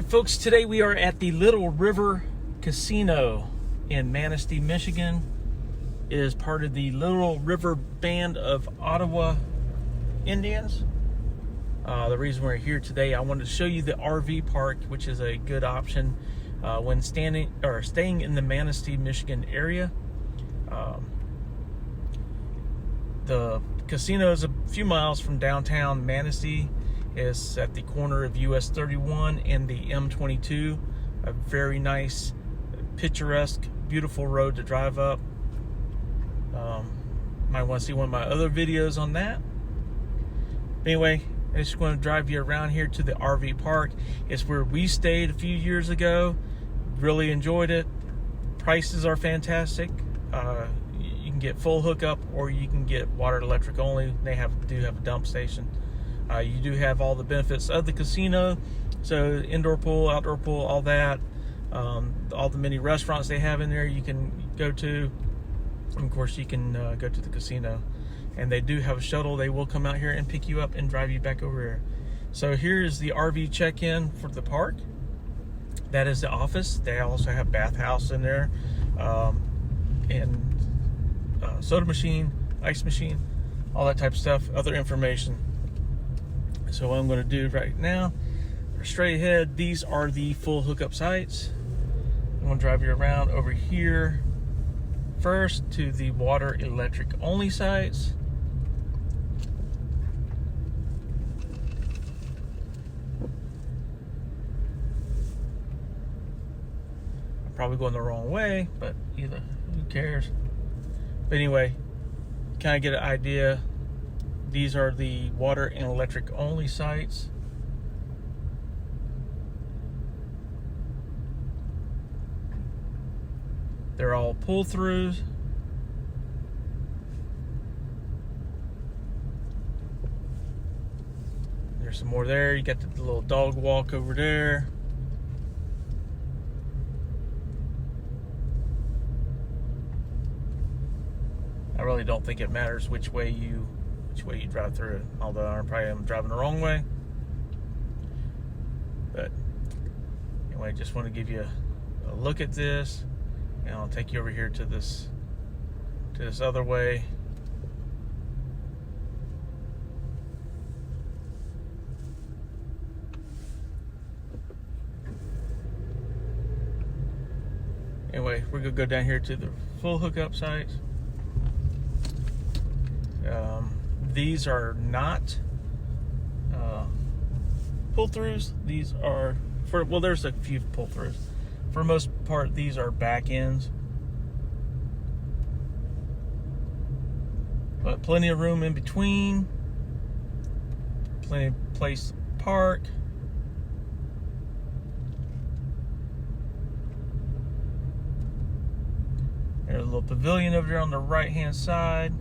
right, folks, today we are at the Little River Casino in Manistee, Michigan. It is part of the Little River Band of Ottawa Indians. The reason we're here today, I wanted to show you the RV park, which is a good option when staying in the Manistee, Michigan area. The casino is a few miles from downtown Manistee. It's at the corner of US 31 and the M22. A very nice, picturesque, beautiful road to drive up. Might want to see one of my other videos on that. Anyway, I just want to drive you around here to the RV park. It's where we stayed a few years ago. Really enjoyed it. Prices are fantastic. You can get full hookup or you can get water and electric only. They do have a dump station. You do have all the benefits of the casino, so indoor pool, outdoor pool, all that. All the many restaurants they have in there you can go to. And of course, you can go to the casino. And they do have a shuttle. They will come out here and pick you up and drive you back over here. So here is the RV check-in for the park. That is the office. They also have bathhouse in there, and soda machine, ice machine, all that type of stuff, other information. So what I'm going to do right now, straight ahead, these are the full hookup sites. I'm going to drive you around over here first to the water electric only sites. I'm probably going the wrong way, but who cares? But anyway, kind of get an idea. These are the water and electric only sites. They're all pull-throughs. There's some more there. You got the little dog walk over there. I really don't think it matters which way you drive through it, although I probably am driving the wrong way. But anyway, just want to give you a look at this, and I'll take you over here to this other way. Anyway, we're gonna go down here to the full hookup sites. These are not pull-throughs. These are there's a few pull-throughs. For the most part, these are back ends. But plenty of room in between. Plenty of place to park. There's a little pavilion over there on the right-hand side.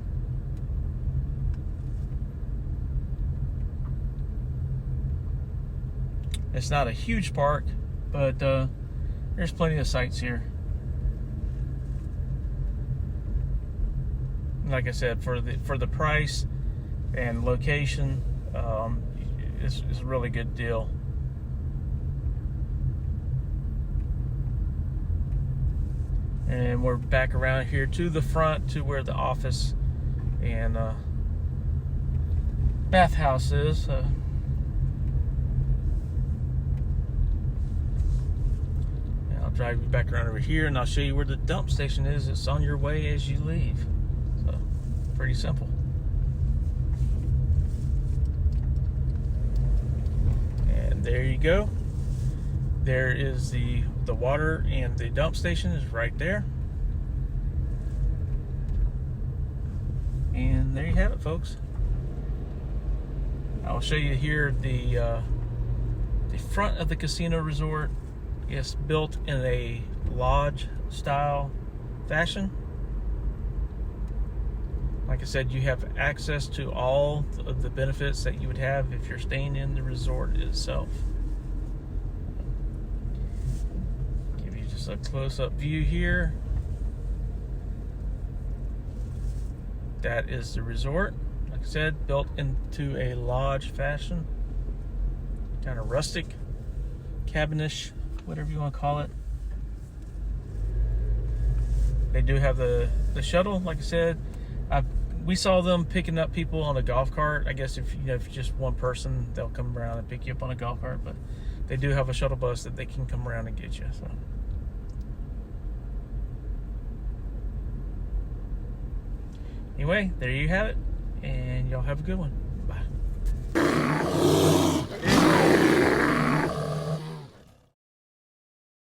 It's not a huge park, but there's plenty of sites here. Like I said, for the price and location, it's a really good deal. And we're back around here to the front to where the office and bathhouse is. Drive you back around over here, and I'll show you where the dump station is. It's on your way as you leave. So, pretty simple. And there you go. There is the water, and the dump station is right there. And there you have it, folks. I'll show you here the front of the casino resort. It's built in a lodge style fashion. Like I said, you have access to all of the benefits that you would have if you're staying in the resort itself. Give you just a close-up view here. That is the resort. Like I said, built into a lodge fashion. Kind of rustic. cabinish, whatever you want to call it. They do have the shuttle, like I said. We saw them picking up people on a golf cart. I guess if you're just one person, they'll come around and pick you up on a golf cart. But they do have a shuttle bus that they can come around and get you. So. Anyway, there you have it, and y'all have a good one. Bye.